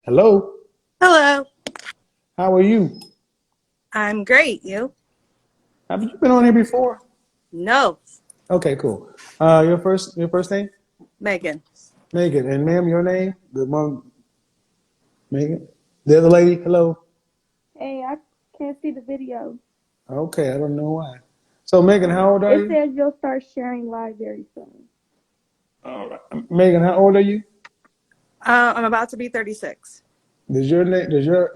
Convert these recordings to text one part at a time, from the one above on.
Hello, Hello. how are you? I'm great. You? Have you been on here before? No. Okay, cool. Your first name? Megan. Megan. And ma'am, your name? The one, Megan? The other lady? Hello? Hey, I can't see the video. Okay, I don't know why. So, Megan, how old are It you? says you'll start sharing live very soon. All right. Megan, how old are you? I'm about to be 36. Does your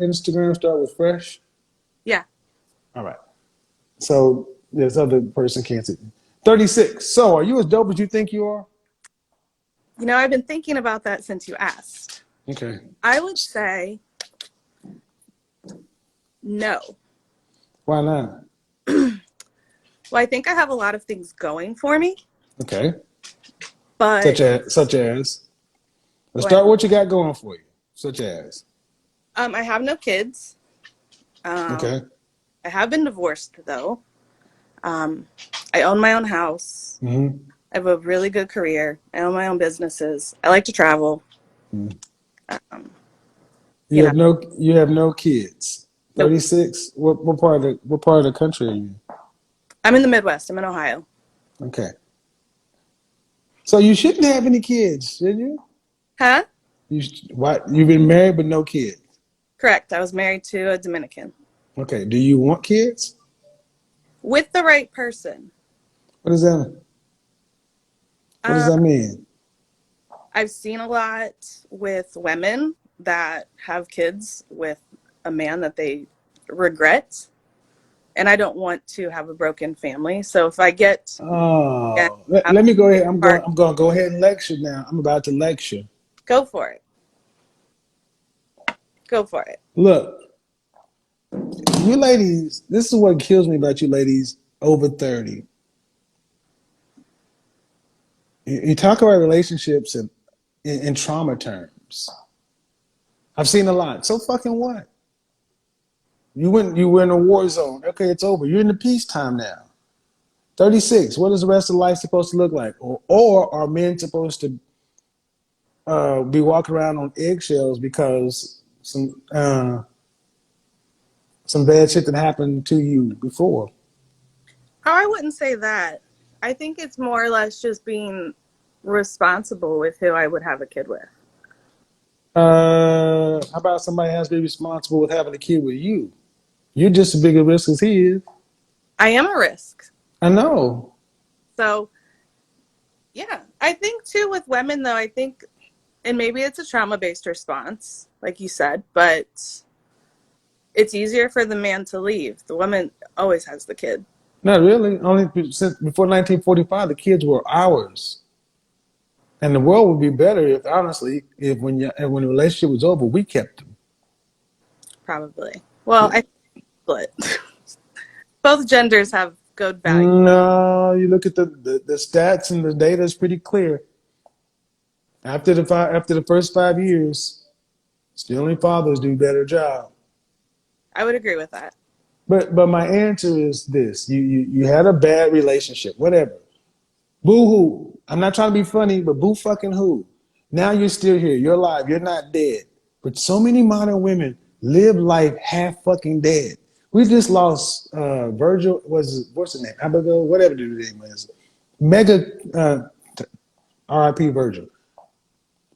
Instagram start with fresh? Yeah. All right. So this other person can't see. 36. So are you as dope as you think you are? I've been thinking about that since you asked. Okay. I would say no. Why not? Well, I think I have a lot of things going for me, Okay. but Such as. Let's go start ahead. with what you got going for you. Such as. I have no kids. Um, Okay. I have been divorced though. Um, I own my own house. Mm-hmm. I have a really good career. I own my own businesses. I like to travel. Mm-hmm. Um, you You know, have no kids. nope. 36. What part of the country are you in? I'm in the Midwest. I'm in Ohio. Okay. So you shouldn't have any kids, should you? Huh? What? You've been married but no kids. Correct. I was married to a Dominican. Okay. Do you want kids? With the right person. What does that what does Um, that mean? I've seen a lot with women that have kids with a man that they regret, and I don't want to have a broken family. So if I get yeah, Oh, let, have let me go a ahead. I'm going. part, I'm going to go ahead and lecture now. I'm about to lecture. go for it. Go for it. Look, you ladies. This is what kills me about you ladies over 30. You talk about relationships in trauma terms. I've seen a lot. So fucking what? You were in a war zone. Okay, it's over. You're in the peacetime now. 36. What is the rest of life supposed to look like? Or are men supposed to be walking around on eggshells because some bad shit that happened to you before? Oh, I wouldn't say that. I think it's more or less just being responsible with who I would have a kid with. How about somebody has to be responsible with having a kid with you? You're just as big a risk as he is. I am a risk. I know. So, yeah. I think too with women, though, I think, and maybe it's a trauma based response, like you said, but it's easier for the man to leave. The woman always has the kid. Not really. Only since before 1945, the kids were ours. And the world would be better if, honestly, if when the relationship was over, we kept them. Probably. Well, Yeah. I split. Both genders have good value. No, you look at the stats and the data is pretty clear. After the first 5 years, still only fathers do a better job. I would agree with that. But my answer is this: you had a bad relationship, whatever. Boo hoo. I'm not trying to be funny, but boo fucking who. Now you're still here. You're alive. You're not dead. But so many modern women live life half fucking dead. We just lost Virgil. What's the name? Abigail. Whatever the name is. Mega. R.I.P. Virgil.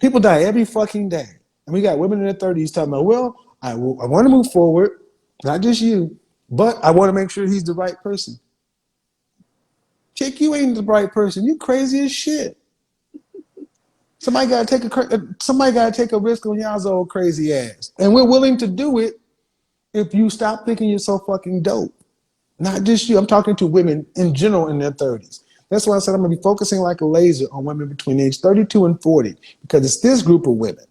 People die every fucking day, and we got women in their 30s talking about, well, I want to move forward, not just you, but I want to make sure he's the right person. Chick, you ain't the right person. You crazy as shit. Somebody gotta take a risk on y'all's old crazy ass, and we're willing to do it if you stop thinking you're so fucking dope. Not just you. I'm talking to women in general in their 30s. That's why I said I'm gonna be focusing like a laser on women between age 32 and 40 because it's this group of women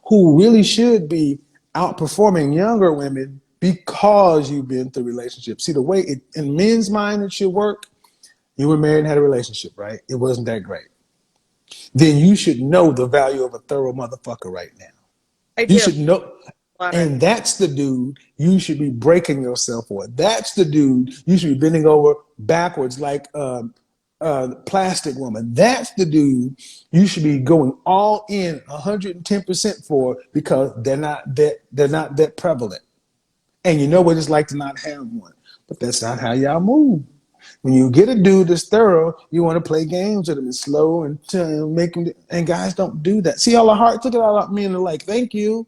who really should be outperforming younger women because you've been through relationships. See, the way in men's mind it should work, you were married and had a relationship, right? It wasn't that great. Then you should know the value of a thorough motherfucker right now. I You do. should know. A lot of And that's the dude you should be breaking yourself for. That's the dude you should be bending over backwards like plastic woman. That's the dude you should be going all in 110% for, because they're not that prevalent. And you know what it's like to not have one. But that's not how y'all move. When you get a dude that's thorough, you want to play games with him and slow and make him. And guys don't do that. See all the heart took it out of me and they're like, thank you.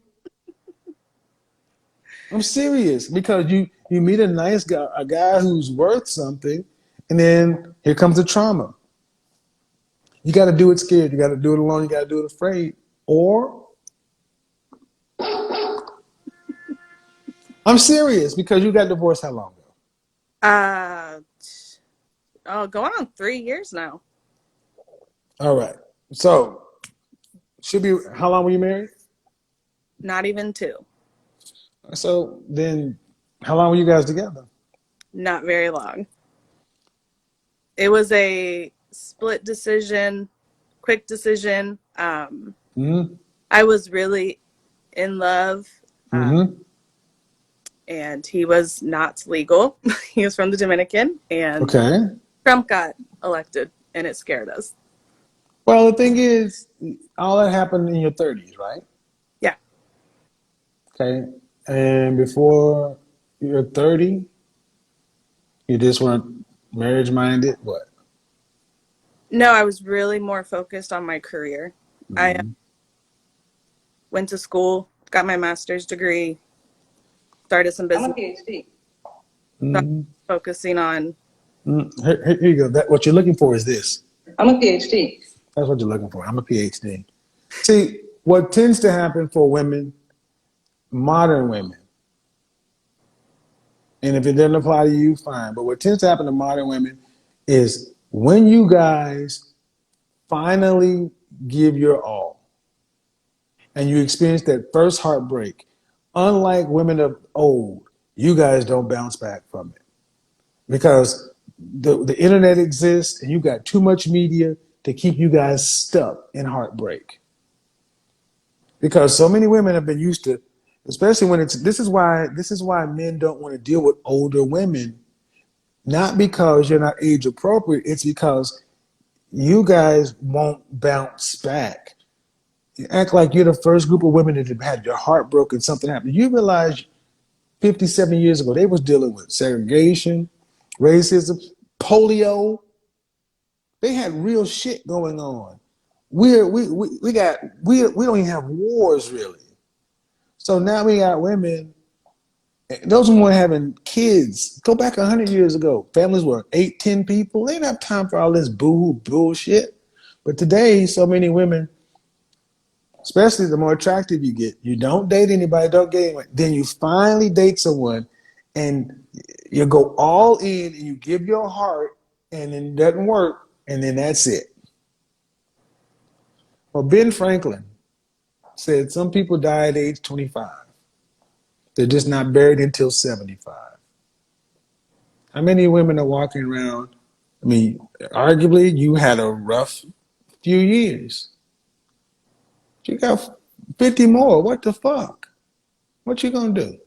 I'm serious, because you meet a nice guy, a guy who's worth something, and then here comes the trauma. You got to do it scared. You got to do it alone. You got to do it afraid. Or I'm serious, because you got divorced how long ago? Going on 3 years now. All right. So should be, how long were you married? Not even 2. So then, how long were you guys together? Not very long. It was a split decision, quick decision. Mm-hmm. I was really in love, Mm-hmm. and he was not legal. He was from the Dominican, and Okay. Trump got elected, and it scared us. Well, the thing is, all that happened in your 30s, right? Yeah. Okay. And before you're 30, you just weren't marriage minded. What? No, I was really more focused on my career. I Mm-hmm. went to school, got my master's degree, started some I'm a business, PhD. started Mm-hmm. focusing on. Here you go. What you're looking for is this. I'm a PhD. That's what you're looking for. I'm a PhD. See, what tends to happen for women, modern women, and if it doesn't apply to you, fine. But what tends to happen to modern women is when you guys finally give your all and you experience that first heartbreak, unlike women of old, you guys don't bounce back from it, because the internet exists and you got too much media to keep you guys stuck in heartbreak. Because so many women have been used to, especially when it's, this is why men don't want to deal with older women, not because you're not age appropriate, it's because you guys won't bounce back. You act like you're the first group of women that have had your heart broken, something happened. You realize 50, 70 years ago, they was dealing with segregation, racism, polio. They had real shit going on. We don't even have wars really. So now we got women. Those women having kids. Go back 100 years ago. Families were 8, 10 people. They didn't have time for all this boo bullshit. But today, so many women, especially the more attractive you get, you don't date anybody, don't get anyone. Then you finally date someone and you go all in and you give your heart and it doesn't work, and then that's it. Well, Ben Franklin said some people die at age 25. They're just not buried until 75. How many women are walking around? I mean, arguably, you had a rough few years. You got 50 more. What the fuck? What you gonna do?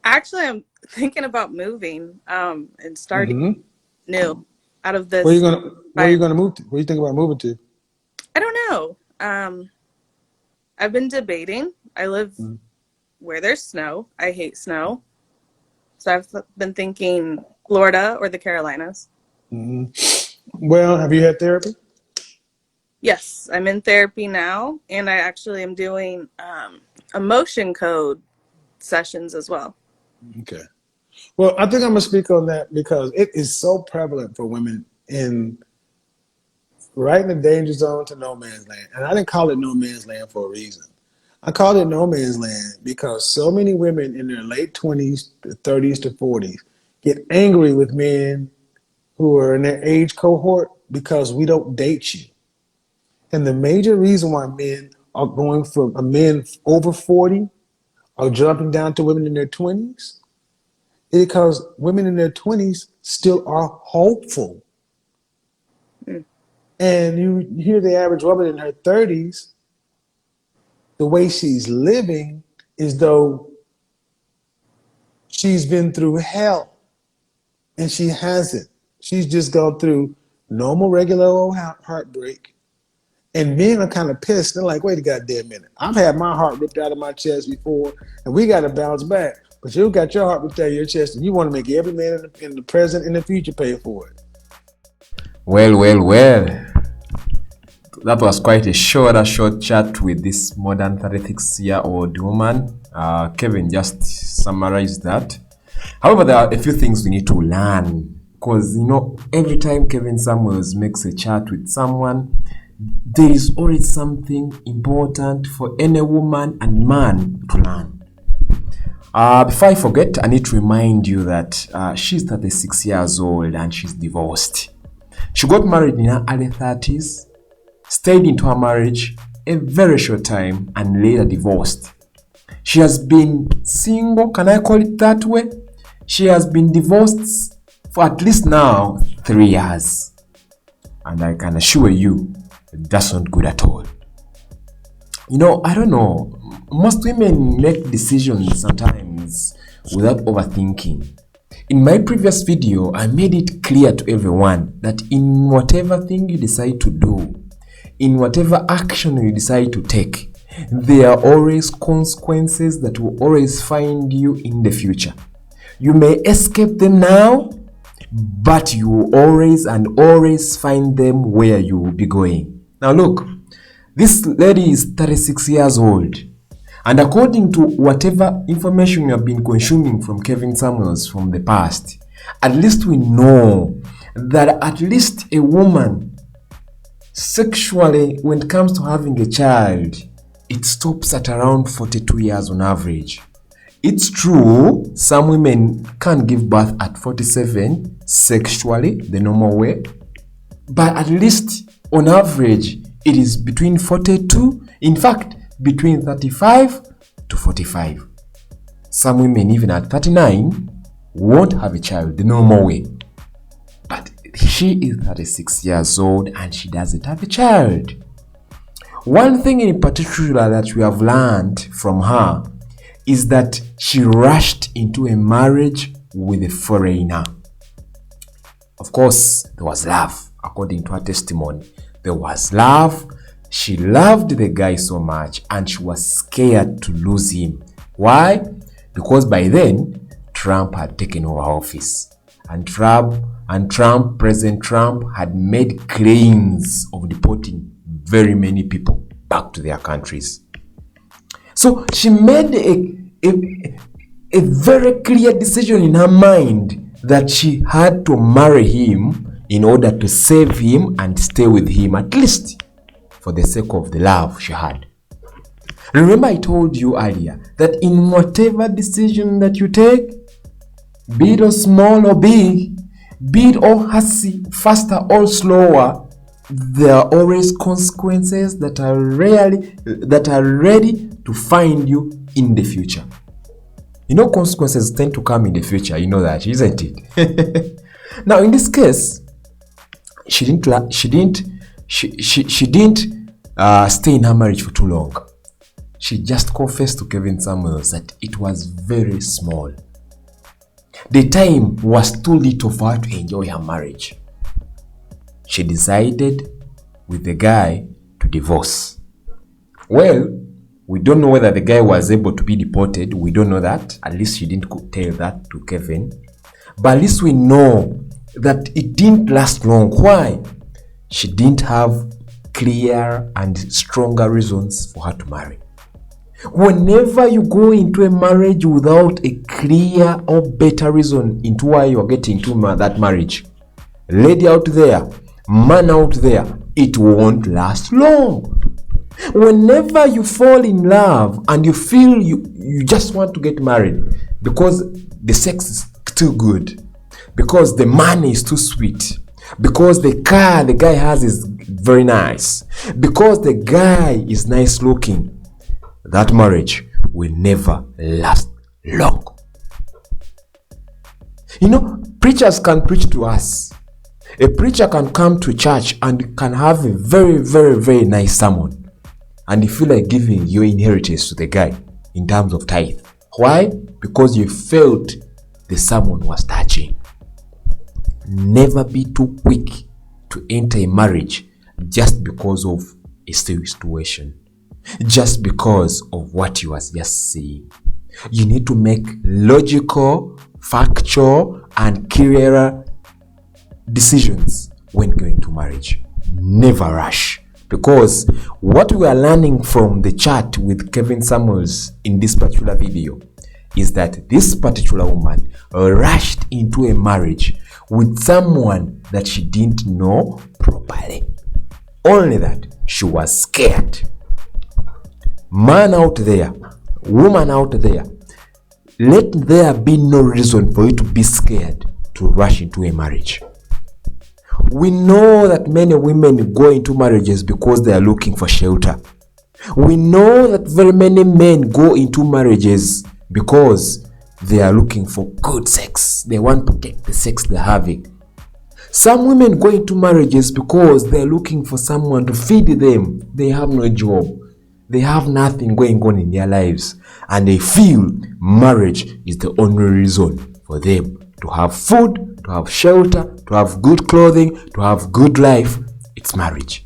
Actually, I'm thinking about moving, and starting Mm-hmm. new out of Where you this gonna Where you environment. gonna move to? Where you think about moving to? I don't know. I've been debating. I live Mm-hmm. where there's snow. I hate snow. So I've been thinking Florida or the Carolinas. Well, have you had therapy? Yes, I'm in therapy now, and I actually am doing emotion code sessions as well. Okay. Well, I think I'm gonna speak on that because it is so prevalent for women in right in the danger zone to no man's land. And I didn't call it no man's land for a reason. I call it no man's land because so many women in their late 20s to 30s to 40s get angry with men who are in their age cohort because we don't date you. And the major reason why men are going from a men over 40 are jumping down to women in their 20s is because women in their 20s still are hopeful. Mm. And you hear the average woman in her 30s, the way she's living is though she's been through hell, and she hasn't. She's just gone through normal, regular old heartbreak. And men are kind of pissed. They're like, wait a goddamn minute. I've had my heart ripped out of my chest before, and we got to bounce back. But you got your heart ripped out of your chest, and you want to make every man in the present and the future pay for it. Well. That was quite a short chat with this modern 36-year-old woman. Kevin just summarized that. However, there are a few things we need to learn. Because, every time Kevin Samuels makes a chat with someone, there is always something important for any woman and man to learn. Before I forget, I need to remind you that she's 36 years old and she's divorced. She got married in her early 30s, stayed into her marriage a very short time, and later divorced. She has been single, can I call it that way? She has been divorced for at least now 3 years. And I can assure you, that's not good at all. I don't know. Most women make decisions sometimes without overthinking. In my previous video, I made it clear to everyone that in whatever thing you decide to do, in whatever action you decide to take, there are always consequences that will always find you in the future. You may escape them now, but you will always find them where you will be going. Now look, this lady is 36 years old. And according to whatever information you have been consuming from Kevin Samuels from the past, at least we know that at least a woman, sexually, when it comes to having a child, it stops at around 42 years on average. It's true, some women can give birth at 47 sexually, the normal way, but at least on average, it is between 42, in fact, between 35 to 45. Some women, even at 39, won't have a child the normal way. But she is 36 years old and she doesn't have a child. One thing in particular that we have learned from her is that she rushed into a marriage with a foreigner. Of course, there was love, according to her testimony. There was love. She loved the guy so much and she was scared to lose him. Why? Because by then, Trump had taken over office. And President Trump had made claims of deporting very many people back to their countries. So she made a very clear decision in her mind that she had to marry him in order to save him and stay with him, at least for the sake of the love she had. Remember I told you earlier that in whatever decision that you take, be it small or big, be it all hasty, faster or slower, there are always consequences that are ready to find you in the future. Consequences tend to come in the future. You know that, isn't it? Now, in this case, she didn't stay in her marriage for too long. She just confessed to Kevin Samuels that it was very small. The time was too little for her to enjoy her marriage. She decided with the guy to divorce. Well, we don't know whether the guy was able to be deported. We don't know that. At least she didn't tell that to Kevin. But at least we know that it didn't last long. Why? She didn't have clear and stronger reasons for her to marry. Whenever you go into a marriage without a clear or better reason into why you're getting to that marriage, lady out there, man out there, it won't last long. Whenever you fall in love and you feel you just want to get married because the sex is too good, because the money is too sweet, because the car the guy has is very nice, because the guy is nice looking, that marriage will never last long. Preachers can preach to us. A preacher can come to church and can have a very, very, very nice sermon, and you feel like giving your inheritance to the guy in terms of tithe. Why? Because you felt the sermon was touching. Never be too quick to enter a marriage just because of a situation, just because of what you was just saying. You need to make logical, factual, and clearer decisions when going to marriage. Never rush. Because what we are learning from the chat with Kevin Samuels in this particular video is that this particular woman rushed into a marriage with someone that she didn't know properly. Only that she was scared. Man out there, woman out there, let there be no reason for you to be scared to rush into a marriage. We know that many women go into marriages because they are looking for shelter. We know that very many men go into marriages because they are looking for good sex. They want to take the sex they're having. Some women go into marriages because they're looking for someone to feed them. They have no job. They have nothing going on in their lives. And they feel marriage is the only reason for them to have food, to have shelter, to have good clothing, to have good life. It's marriage.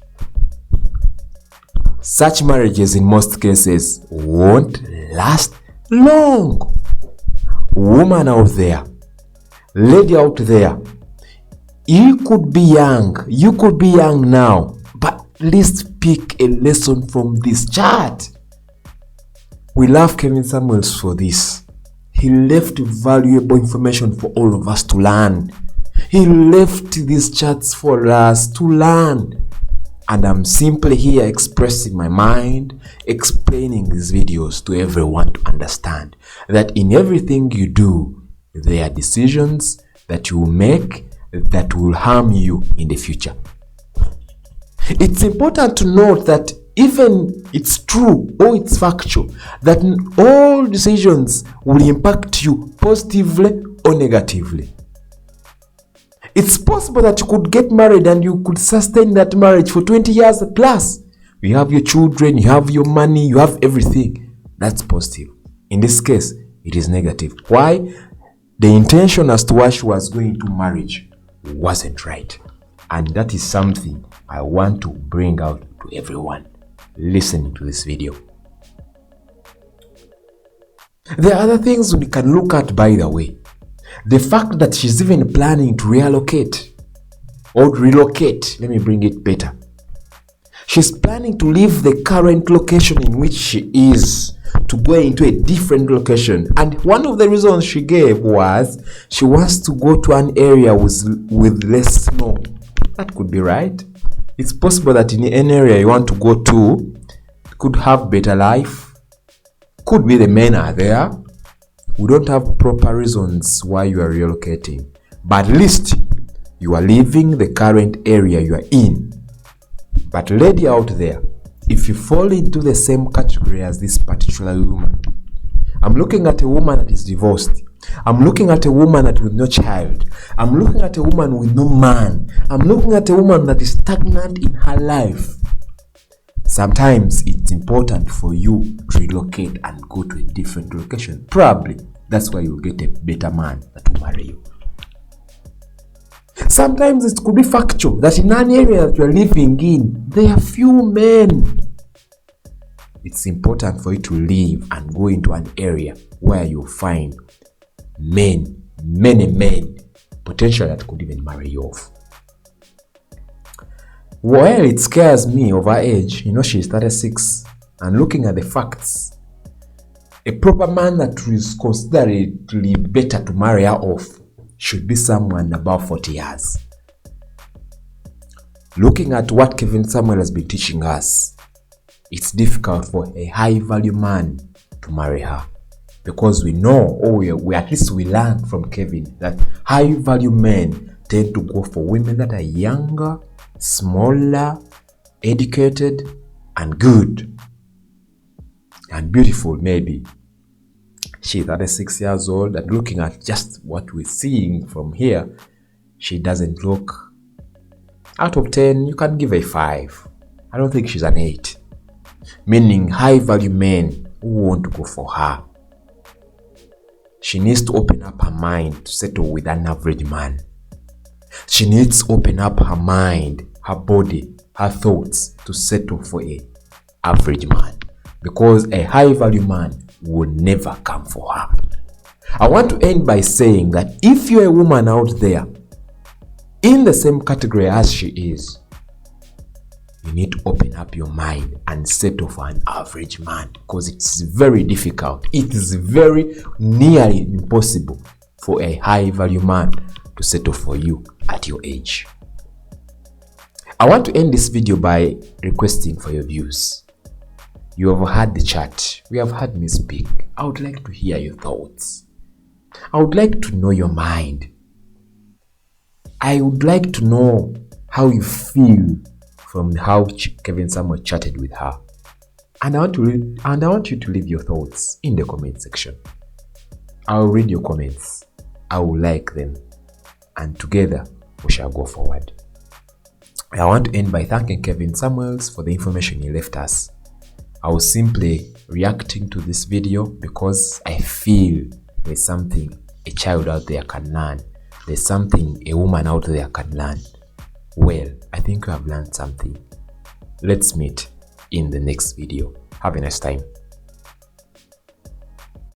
Such marriages in most cases won't last long. Woman out there, lady out there, you could be young now, but at least pick a lesson from this chat. We love Kevin Samuels for this. He left valuable information for all of us to learn. He left these chats for us to learn. And I'm simply here expressing my mind, explaining these videos to everyone to understand that in everything you do, there are decisions that you will make that will harm you in the future. It's important to note that even it's true or it's factual that all decisions will impact you positively or negatively. It's possible that you could get married and you could sustain that marriage for 20 years plus. You have your children, you have your money, you have everything. That's positive. In this case, it is negative. Why? The intention as to why she was going to marriage wasn't right. And that is something I want to bring out to everyone listening to this video. There are other things we can look at, by the way. The fact that she's even planning to relocate. Let me bring it better. She's planning to leave the current location in which she is to go into a different location. And one of the reasons she gave was she wants to go to an area with less snow. That could be right. It's possible that in an area you want to go to could have better life. Could be the men are there. We don't have proper reasons why you are relocating. But at least you are leaving the current area you are in. But lady out there, if you fall into the same category as this particular woman, I'm looking at a woman that is divorced. I'm looking at a woman that with no child. I'm looking at a woman with no man. I'm looking at a woman that is stagnant in her life. Sometimes it's important for you to relocate and go to a different location. Probably that's why you'll get a better man that will marry you. Sometimes it could be factual that in an area that you're living in, there are few men. It's important for you to leave and go into an area where you'll find men, many men, potential that could even marry you off. Well, it scares me of her age. She's 36. And looking at the facts, a proper man that is considerably better to marry her off should be someone above 40 years. Looking at what Kevin Samuel has been teaching us, it's difficult for a high-value man to marry her. Because we know, or we at least we learn from Kevin, that high-value men tend to go for women that are younger, smaller, educated, and good. And beautiful, maybe. She's 36 years old, and looking at just what we're seeing from here, she doesn't look. Out of 10, you can give a 5. I don't think she's an 8. Meaning high-value men who want to go for her. She needs to open up her mind to settle with an average man. She needs to open up her mind, her body, her thoughts to settle for a average man, because a high value man will never come for her. I want to end by saying that if you're a woman out there in the same category as she is, you need to open up your mind and settle for an average man, because it's very difficult. It is very nearly impossible for a high value man to settle for you at your age. I want to end this video by requesting for your views. You have heard the chat. We have heard me speak. I would like to hear your thoughts. I would like to know your mind. I would like to know how you feel from how Kevin Samuel chatted with her. And I want you to leave your thoughts in the comment section. I'll read your comments. I will like them. And together we shall go forward. I want to end by thanking Kevin Samuels for the information he left us. I was simply reacting to this video because I feel there's something a child out there can learn. There's something a woman out there can learn. Well, I think you have learned something. Let's meet in the next video. Have a nice time.